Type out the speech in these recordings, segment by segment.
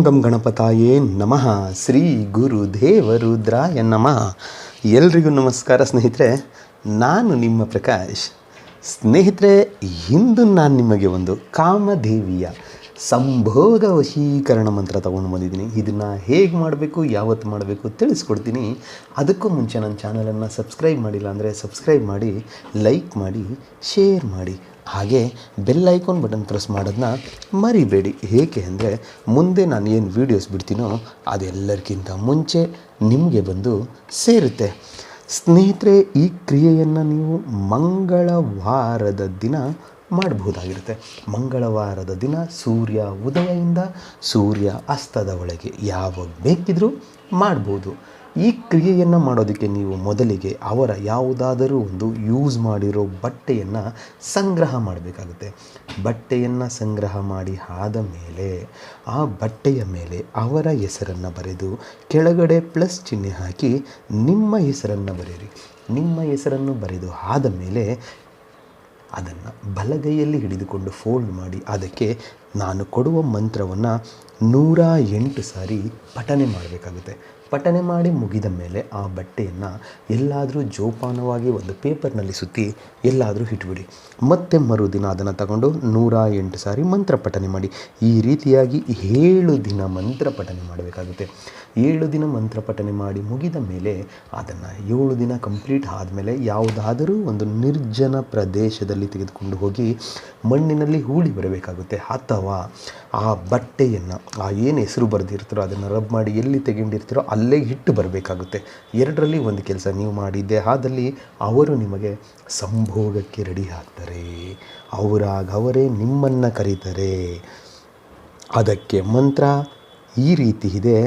ಗಂ ಗಣಪತಾಯೇ ನಮಃ. ಶ್ರೀ ಗುರುದೇವರುದ್ರಾಯ ನಮಃ. ಎಲ್ರಿಗೂ ನಮಸ್ಕಾರ ಸ್ನೇಹಿತರೆ, ನಾನು ನಿಮ್ಮ ಪ್ರಕಾಶ್. ಸ್ನೇಹಿತರೆ, ಇಂದು ನಾನು ನಿಮಗೆ ಒಂದು ಕಾಮದೇವಿಯ ಸಂಭೋಗ ವಶೀಕರಣ ಮಂತ್ರ ತಗೊಂಡು ಬಂದಿದ್ದೀನಿ. ಇದನ್ನು ಹೇಗೆ ಮಾಡಬೇಕು, ಯಾವತ್ತು ಮಾಡಬೇಕು ತಿಳಿಸ್ಕೊಡ್ತೀನಿ. ಅದಕ್ಕೂ ಮುಂಚೆ ನನ್ನ ಚಾನಲನ್ನು ಸಬ್ಸ್ಕ್ರೈಬ್ ಮಾಡಿಲ್ಲ ಅಂದರೆ ಸಬ್ಸ್ಕ್ರೈಬ್ ಮಾಡಿ, ಲೈಕ್ ಮಾಡಿ, ಶೇರ್ ಮಾಡಿ, ಹಾಗೆ ಬೆಲ್ ಐಕಾನ್ ಬಟನ್ ಪ್ರೆಸ್ ಮಾಡೋದನ್ನ ಮರಿಬೇಡಿ. ಏಕೆ ಅಂದರೆ ಮುಂದೆ ನಾನು ಏನು ವೀಡಿಯೋಸ್ ಬಿಡ್ತೀನೋ ಅದೆಲ್ಲರಿಗಿಂತ ಮುಂಚೆ ನಿಮಗೆ ಬಂದು ಸೇರುತ್ತೆ. ಸ್ನೇಹಿತರೆ, ಈ ಕ್ರಿಯೆಯನ್ನು ನೀವು ಮಂಗಳವಾರದ ದಿನ ಮಾಡಬಹುದಾಗಿರುತ್ತೆ. ಮಂಗಳವಾರದ ದಿನ ಸೂರ್ಯ ಉದಯದಿಂದ ಸೂರ್ಯ ಅಸ್ತದ ಒಳಗೆ ಯಾವಾಗ ಬೇಕಿದ್ರೂ ಮಾಡ್ಬೋದು. ಈ ಕ್ರಿಯೆಯನ್ನು ಮಾಡೋದಕ್ಕೆ ನೀವು ಮೊದಲಿಗೆ ಅವರ ಯಾವುದಾದರೂ ಒಂದು ಯೂಸ್ ಮಾಡಿರೋ ಬಟ್ಟೆಯನ್ನು ಸಂಗ್ರಹ ಮಾಡಬೇಕಾಗುತ್ತೆ. ಬಟ್ಟೆಯನ್ನು ಸಂಗ್ರಹ ಮಾಡಿ ಆದ ಮೇಲೆ ಆ ಬಟ್ಟೆಯ ಮೇಲೆ ಅವರ ಹೆಸರನ್ನು ಬರೆದು ಕೆಳಗಡೆ ಪ್ಲಸ್ ಚಿಹ್ನೆ ಹಾಕಿ ನಿಮ್ಮ ಹೆಸರನ್ನು ಬರೆಯಿರಿ. ನಿಮ್ಮ ಹೆಸರನ್ನು ಬರೆದು ಆದ ಮೇಲೆ ಅದನ್ನು ಬಲಗೈಯಲ್ಲಿ ಹಿಡಿದುಕೊಂಡು ಫೋಲ್ಡ್ ಮಾಡಿ ಅದಕ್ಕೆ ನಾನು ಕೊಡುವ ಮಂತ್ರವನ್ನು 108 ಸಾರಿ ಪಠನೆ ಮಾಡಬೇಕಾಗುತ್ತೆ. ಪಠನೆ ಮಾಡಿ ಮುಗಿದ ಮೇಲೆ ಆ ಬಟ್ಟೆಯನ್ನು ಎಲ್ಲಾದರೂ ಜೋಪಾನವಾಗಿ ಒಂದು ಪೇಪರ್ನಲ್ಲಿ ಸುತ್ತಿ ಎಲ್ಲಾದರೂ ಇಟ್ಬಿಡಿ. ಮತ್ತೆ ಮರುದಿನ ಅದನ್ನು ತಗೊಂಡು 108 ಸಾರಿ ಮಂತ್ರ ಪಠನೆ ಮಾಡಿ. ಈ ರೀತಿಯಾಗಿ 7 ದಿನ ಮಂತ್ರ ಪಠನೆ ಮಾಡಬೇಕಾಗುತ್ತೆ. 7 ದಿನ ಮಂತ್ರ ಪಠನೆ ಮಾಡಿ ಮುಗಿದ ಮೇಲೆ ಅದನ್ನು 7 ದಿನ ಕಂಪ್ಲೀಟ್ ಆದಮೇಲೆ ಯಾವುದಾದರೂ ಒಂದು ನಿರ್ಜನ ಪ್ರದೇಶದಲ್ಲಿ ತೆಗೆದುಕೊಂಡು ಹೋಗಿ ಮಣ್ಣಿನಲ್ಲಿ ಹೂಳಿ ಬರಬೇಕಾಗುತ್ತೆ. ಅಥವಾ ಆ ಬಟ್ಟೆಯನ್ನು ಏನು ಹೆಸರು ಬರೆದಿರ್ತೀರೋ ಅದನ್ನು ರಬ್ ಮಾಡಿ ಎಲ್ಲಿ ತೆಗೊಂಡಿರ್ತೀರೋ ಅಲ್ಲೇ ಇಟ್ಟು ಬರಬೇಕಾಗುತ್ತೆ. ಎರಡರಲ್ಲಿ ಒಂದು ಕೆಲಸ ನೀವು ಮಾಡಿದ್ದೆ ಆದಲ್ಲಿ ಅವರು ನಿಮಗೆ ಸಂಭೋಗಕ್ಕೆ ರೆಡಿ ಆಗ್ತಾರೆ. ಅವರೇ ನಿಮ್ಮನ್ನು ಕರೀತಾರೆ. ಅದಕ್ಕೆ ಮಂತ್ರ ಈ ರೀತಿ ಇದೆ: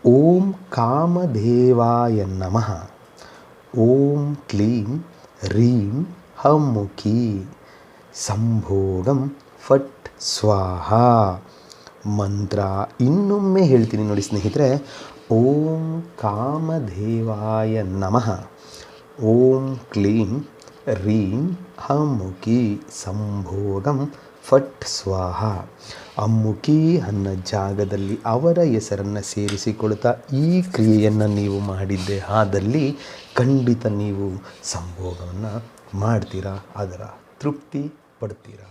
ಓಂ ಕಾಮದೇವಾಯ ನಮಃ. ಓಂ ಕ್ಲೀಂ ರೀಂ ಹಮ್ಮುಖಿ ಸಂಭೋಗಂ ಫಟ್ ಸ್ವಾಹ. ಮಂತ್ರ ಇನ್ನೊಮ್ಮೆ ಹೇಳ್ತೀನಿ ನೋಡಿ ಸ್ನೇಹಿತರೆ. ಓಂ ಕಾಮದೇವಾಯ ನಮಃ. ಓಂ ಕ್ಲೀಂ ರೀಂ ಹಮ್ಮುಖಿ ಸಂಭೋಗಂ ಫಟ್ ಸ್ವಾಹ. ಅಮ್ಮುಖಿ ಅನ್ನೋ ಜಾಗದಲ್ಲಿ ಅವರ ಹೆಸರನ್ನು ಸೇರಿಸಿಕೊಳ್ತಾ ಈ ಕ್ರಿಯೆಯನ್ನು ನೀವು ಮಾಡಿದ್ದೆ ಆದಲ್ಲಿ ಖಂಡಿತ ನೀವು ಸಂಭೋಗವನ್ನು ಮಾಡ್ತೀರಾ, ಅದರ ತೃಪ್ತಿ ಪಡ್ತೀರಾ.